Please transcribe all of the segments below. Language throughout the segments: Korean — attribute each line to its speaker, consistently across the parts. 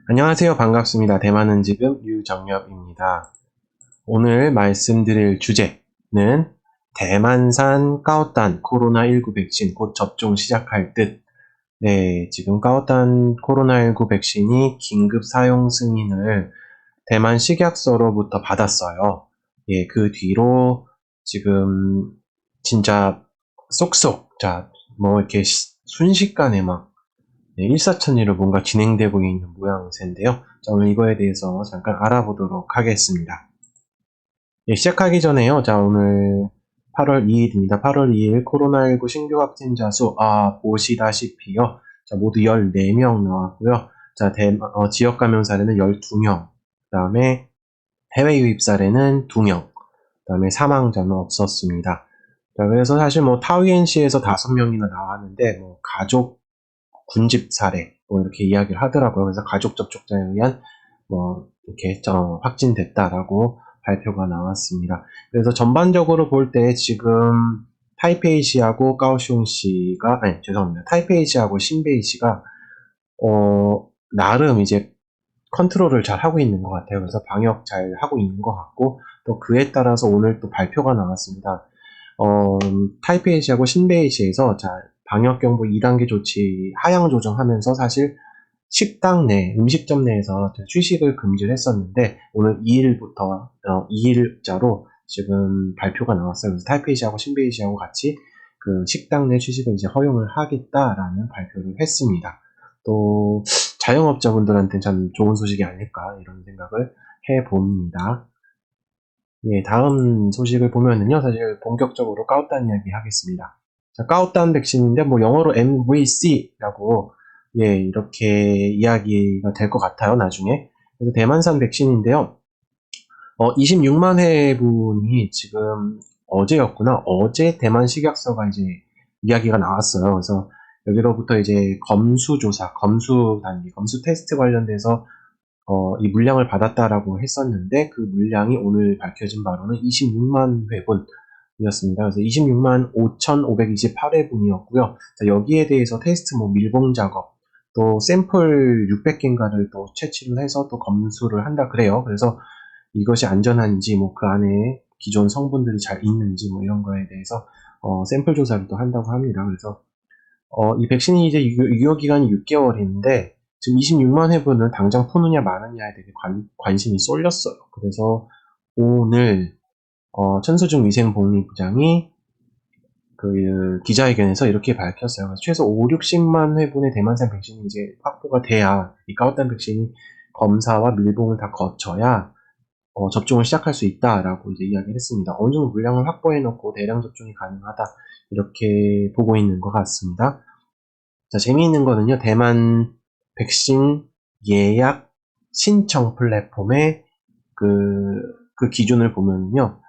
Speaker 1: 안녕하세요. 반갑습니다. 대만은 지금 유정엽입니다. 오늘 말씀드릴 주제는 대만산 까오딴 코로나19 백신 곧 접종 시작할 듯. 네, 지금 까오딴 코로나19 백신이 긴급 사용 승인을 대만 식약서로부터 받았어요. 예, 그 뒤로 지금 진짜 쏙쏙, 뭐 이렇게 순식간에 막 네, 일사천리로 뭔가 진행되고 있는 모양새인데요. 자, 오늘 이거에 대해서 잠깐 알아보도록 하겠습니다. 예, 시작하기 전에요. 자, 오늘 8월 2일입니다. 8월 2일 코로나19 신규 확진자 수, 보시다시피요. 자, 모두 14명 나왔고요. 자, 지역 감염 사례는 12명. 그 다음에 해외 유입 사례는 2명. 그 다음에 사망자는 없었습니다. 자, 그래서 사실 뭐 타위엔시에서 5명이나 나왔는데, 뭐 가족 군집 사례 뭐 이렇게 이야기를 하더라고요. 그래서 가족 접촉자에 의한 뭐 이렇게 확진됐다라고 발표가 나왔습니다. 그래서 전반적으로 볼 때 지금 타이페이시하고 가오슝시가 죄송합니다. 타이페이시하고 신베이시가 나름 이제 컨트롤을 잘 하고 있는 것 같아요. 그래서 방역 잘 하고 있는 것 같고 또 그에 따라서 오늘 또 발표가 나왔습니다. 타이페이시하고 신베이시에서 방역경보 2단계 조치 하향 조정하면서 사실 식당 내, 음식점 내에서 취식을 금지를 했었는데 오늘 2일부터 2일자로 지금 발표가 나왔어요. 그래서 타이페이시하고 신베이시하고 같이 그 식당 내 취식을 이제 허용을 하겠다라는 발표를 했습니다. 또 자영업자분들한테는 참 좋은 소식이 아닐까 이런 생각을 해봅니다. 예, 다음 소식을 보면은요, 사실 본격적으로 까오딴 이야기 하겠습니다. 자, 까오딴 백신인데, 뭐, 영어로 MVC라고, 예, 이렇게 이야기가 될 것 같아요, 나중에. 그래서 대만산 백신인데요, 26만 회분이 지금 어제였구나. 어제 대만 식약서가 이제 이야기가 나왔어요. 그래서 여기로부터 이제 검수 조사, 검수 단계, 검수 테스트 관련돼서 이 물량을 받았다라고 했었는데 그 물량이 오늘 밝혀진 바로는 26만 회분이었습니다. 그래서 26만 5,528회분이었고요. 여기에 대해서 테스트 뭐 밀봉 작업 또 샘플 600개인가를 또 채취를 해서 또 검수를 한다 그래요. 그래서 이것이 안전한지 뭐 그 안에 기존 성분들이 잘 있는지 뭐 이런 거에 대해서 샘플 조사를 또 한다고 합니다. 그래서 이 백신이 이제 유효 기간이 6개월인데 지금 26만 회분을 당장 푸느냐 마느냐에 되게 관심이 쏠렸어요. 그래서 오늘 천수중 위생복리부장이 그 기자회견에서 이렇게 밝혔어요. 최소 5, 60만 회분의 대만산 백신이 이제 확보가 돼야 이 까오딴 백신이 검사와 밀봉을 다 거쳐야 접종을 시작할 수 있다라고 이제 이야기를 했습니다. 어느 정도 물량을 확보해 놓고 대량 접종이 가능하다 이렇게 보고 있는 것 같습니다. 자, 재미있는 거는요, 대만 백신 예약 신청 플랫폼의 그 기준을 보면요,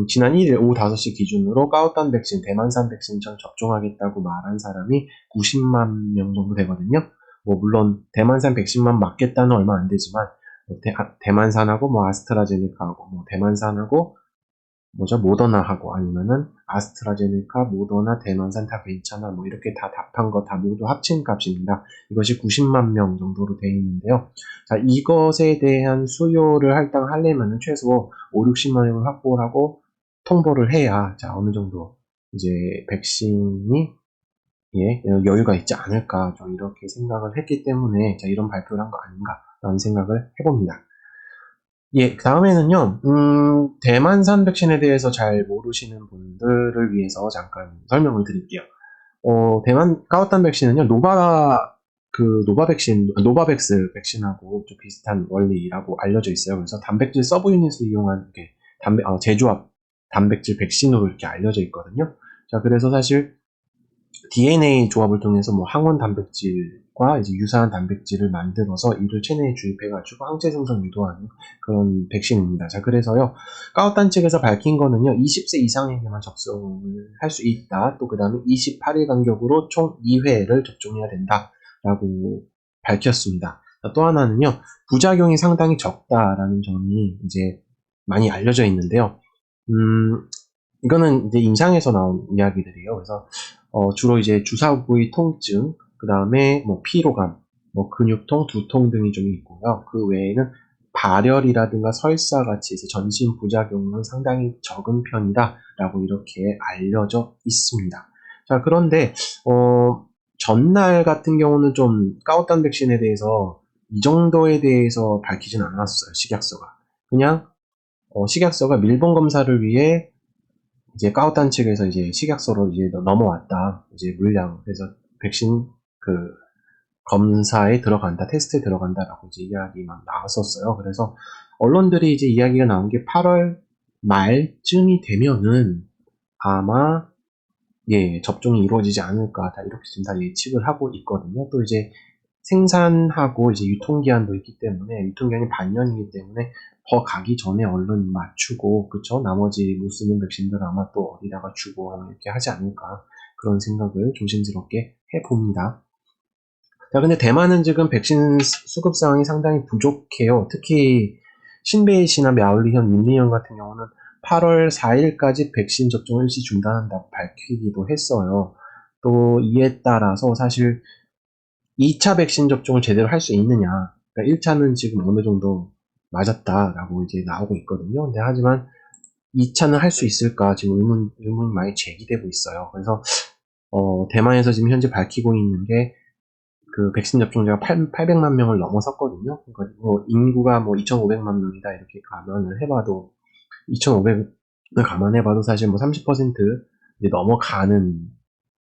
Speaker 1: 지난 1일 오후 5시 기준으로 까오딴 백신, 대만산 백신 전 접종하겠다고 말한 사람이 90만 명 정도 되거든요. 뭐, 물론, 대만산 백신만 맞겠다는 얼마 안 되지만, 대만산하고 뭐 아스트라제네카하고, 뭐 대만산하고 모더나하고 아니면은 아스트라제네카, 모더나, 대만산 다 괜찮아 뭐 이렇게 다 답한 거 다 모두 합친 값입니다. 이것이 90만 명 정도로 되어 있는데요. 자, 이것에 대한 수요를 할당하려면 최소 5, 60만 명을 확보를 하고 통보를 해야 어느 정도 이제 백신이 여유가 있지 않을까 좀 이렇게 생각을 했기 때문에 이런 발표를 한 거 아닌가라는 생각을 해봅니다. 예, 다음에는요, 대만산 백신에 대해서 잘 모르시는 분들을 위해서 잠깐 설명을 드릴게요. 대만 까오딴 백신은요, 노바백스 백신하고 좀 비슷한 원리라고 알려져 있어요. 그래서 단백질 서브 유닛을 이용한 제조합 단백질 백신으로 이렇게 알려져 있거든요. 자, 그래서 사실 DNA 조합을 통해서 뭐 항원 단백질과 이제 유사한 단백질을 만들어서 이를 체내에 주입해가지고 항체 생성 유도하는 그런 백신입니다. 자, 그래서요, 까오딴 측에서 밝힌 거는요, 20세 이상에게만 접종을 할 수 있다. 또 그 다음에 28일 간격으로 총 2회를 접종해야 된다라고 밝혔습니다. 또 하나는요, 부작용이 상당히 적다라는 점이 이제 많이 알려져 있는데요. 이거는 이제 임상에서 나온 이야기들이에요. 그래서 주로 이제 주사 부위 통증, 그 다음에 뭐 피로감, 뭐 근육통, 두통 등이 좀 있고요. 그 외에는 발열이라든가 설사 같이 이제 전신 부작용은 상당히 적은 편이다라고 이렇게 알려져 있습니다. 자, 그런데 전날 같은 경우는 좀 까우탄 백신에 대해서 이 정도에 대해서 밝히진 않았어요. 식약처가. 그냥 식약처가 밀봉 검사를 위해 이제 까우탄 측에서 이제 식약처로 이제 넘어왔다. 이제 물량. 그래서 백신 그 검사에 들어간다, 테스트에 들어간다라고 이제 이야기만 나왔었어요. 그래서 언론들이 이제 이야기가 나온 게 8월 말쯤이 되면은 아마 접종이 이루어지지 않을까, 다 이렇게 지금 다 예측을 하고 있거든요. 또 이제 생산하고 이제 유통기한도 있기 때문에, 유통기한이 반년이기 때문에 더 가기 전에 얼른 맞추고, 그쵸? 나머지 못 쓰는 백신들 아마 또 어디다가 주고 이렇게 하지 않을까, 그런 생각을 조심스럽게 해봅니다. 자, 근데 대만은 지금 백신 수급 상황이 상당히 부족해요. 특히 신베이시나 мя울리현, 윤리현 같은 경우는 8월 4일까지 백신 접종을 일시 중단한다고 밝히기도 했어요. 또 이에 따라서 사실 2차 백신 접종을 제대로 할 수 있느냐. 그러니까 1차는 지금 어느 정도 맞았다라고 이제 나오고 있거든요. 근데 하지만 2차는 할 수 있을까 지금 의문이 많이 제기되고 있어요. 그래서 대만에서 지금 현재 밝히고 있는 게 그 백신 접종자가 800만 명을 넘어섰거든요. 그러니까 뭐 인구가 뭐 2,500만 명이다 이렇게 감안을 해봐도 2,500을 감안해봐도 사실 뭐 30% 이제 넘어가는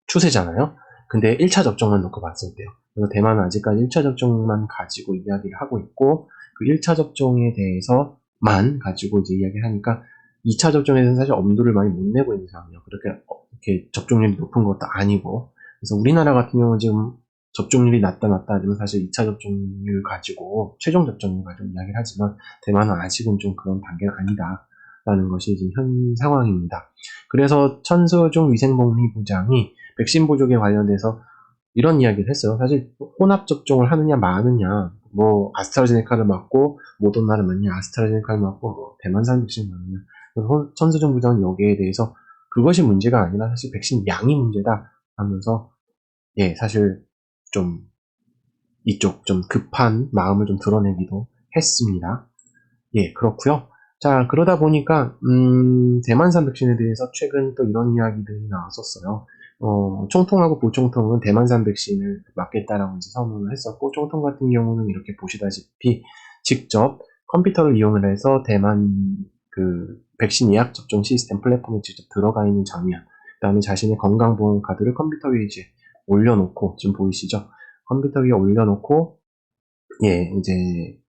Speaker 1: 추세잖아요. 근데 1차 접종만 놓고 봤을 때요. 그래서 대만은 아직까지 1차 접종만 가지고 이야기를 하고 있고 그 1차 접종에 대해서만 가지고 이제 이야기하니까 2차 접종에서는 사실 엄두를 많이 못 내고 있는 상황이에요. 이렇게 접종률이 높은 것도 아니고. 그래서 우리나라 같은 경우는 지금 접종률이 낮다 하지만 사실 2차 접종률 가지고 최종 접종률 가지고 이야기를 하지만 대만은 아직은 좀 그런 단계는 아니다라는 것이 지금 현 상황입니다. 그래서 천수중 위생복리부장이 백신 부족에 관련돼서 이런 이야기를 했어요. 사실 혼합 접종을 하느냐 마느냐, 뭐 아스트라제네카를 맞고 모더나를 맞냐, 아스트라제네카를 맞고 뭐 대만산 백신을 맞느냐. 천수중 부장은 여기에 대해서 그것이 문제가 아니라 사실 백신 양이 문제다 하면서 사실 좀 이쪽 좀 급한 마음을 좀 드러내기도 했습니다. 그렇고요. 자, 그러다 보니까 대만산 백신에 대해서 최근 또 이런 이야기들이 나왔었어요. 총통하고 보총통은 대만산 백신을 맞겠다라고 이제 선언을 했었고, 총통 같은 경우는 이렇게 보시다시피 직접 컴퓨터를 이용을 해서 대만 그 백신 예약 접종 시스템 플랫폼에 직접 들어가 있는 장면, 그 다음에 자신의 건강보험 카드를 컴퓨터 위에 이제 올려놓고, 지금 보이시죠? 컴퓨터 위에 올려놓고, 이제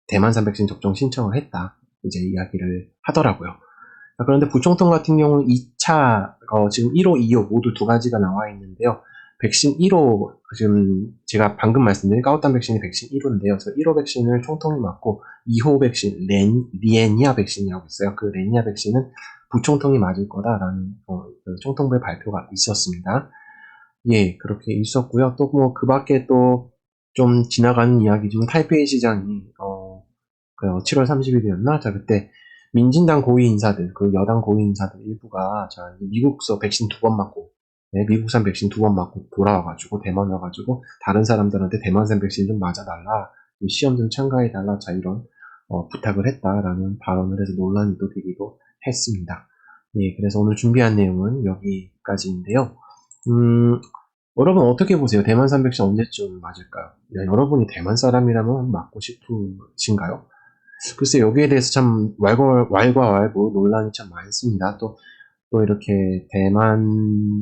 Speaker 1: 대만산 백신 접종 신청을 했다. 이제 이야기를 하더라고요. 그런데 부총통 같은 경우는 2차, 지금 1호, 2호 모두 두 가지가 나와 있는데요. 백신 1호, 지금 제가 방금 말씀드린 까우탄 백신이 백신 1호인데요. 저 1호 백신을 총통이 맞고 2호 백신, 리에니아 백신이라고 있어요. 그 레니아 백신은 부총통이 맞을 거다라는 그 총통부의 발표가 있었습니다. 그렇게 있었고요. 또 뭐 그 밖에 또 좀 지나가는 이야기지만 타이페이 시장이 7월 30일이었나? 자, 그때 민진당 고위 인사들, 그 여당 고위 인사들 일부가 미국서 백신 2번 맞고, 미국산 백신 2번 맞고 돌아와가지고 대만 와가지고 다른 사람들한테 대만산 백신 좀 맞아달라, 시험 좀 참가해달라, 자 이런 부탁을 했다라는 발언을 해서 논란이 또 되기도 했습니다. 그래서 오늘 준비한 내용은 여기까지인데요. 여러분 어떻게 보세요? 대만산 백신 언제쯤 맞을까요? 여러분이 대만 사람이라면 맞고 싶으신가요? 글쎄 여기에 대해서 참 왈가왈부 논란이 참 많습니다. 또 이렇게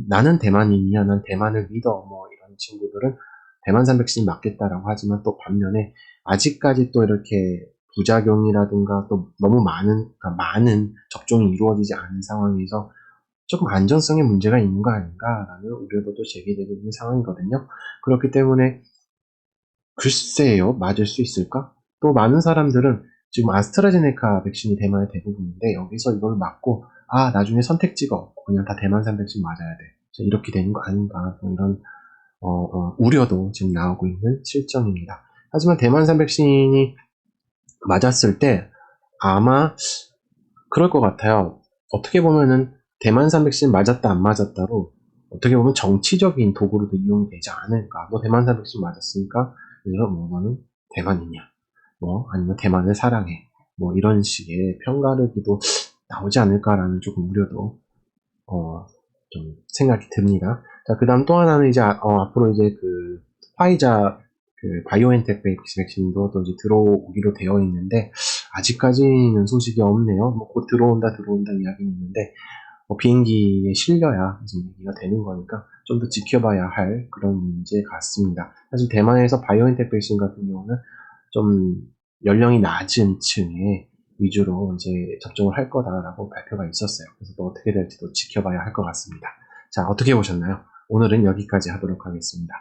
Speaker 1: 나는 대만인이야, 난 대만을 믿어, 뭐 이런 친구들은 대만산 백신이 맞겠다라고 하지만 또 반면에 아직까지 또 이렇게 부작용이라든가 또 너무 많은 접종이 이루어지지 않은 상황에서 조금 안전성에 문제가 있는 거 아닌가라는 우려도 또 제기되고 있는 상황이거든요. 그렇기 때문에 글쎄요, 맞을 수 있을까? 또 많은 사람들은 지금 아스트라제네카 백신이 대만의 대부분인데 여기서 이걸 맞고 나중에 선택지가 없고 그냥 다 대만산 백신 맞아야 돼. 이렇게 되는 거 아닌가, 이런 우려도 지금 나오고 있는 실정입니다. 하지만 대만산 백신이 맞았을 때 아마 그럴 것 같아요. 어떻게 보면은 대만산 백신 맞았다 안 맞았다로 어떻게 보면 정치적인 도구로도 이용이 되지 않을까. 너 대만산 백신 맞았으니까 그래서 뭐 너는 대만이냐, 뭐 아니면 대만을 사랑해, 뭐 이런 식의 편가르기도 나오지 않을까라는 조금 우려도 좀 생각이 듭니다. 자, 그 다음 또 하나는 이제, 앞으로 이제 그, 화이자, 그, 바이오엔텍 백신도 또 이제 들어오기로 되어 있는데, 아직까지는 소식이 없네요. 뭐, 곧 들어온다 이야기는 있는데, 비행기에 실려야 이제 얘기가 되는 거니까, 좀 더 지켜봐야 할 그런 문제 같습니다. 사실 대만에서 바이오엔텍 백신 같은 경우는 좀 연령이 낮은 층에 위주로 이제 접종을 할 거다라고 발표가 있었어요. 그래서 또 어떻게 될지도 지켜봐야 할 것 같습니다. 자, 어떻게 보셨나요? 오늘은 여기까지 하도록 하겠습니다.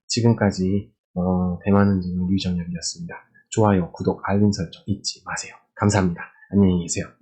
Speaker 1: 지금까지 대만은 지금 류정혁이었습니다. 좋아요, 구독, 알림 설정 잊지 마세요. 감사합니다. 안녕히 계세요.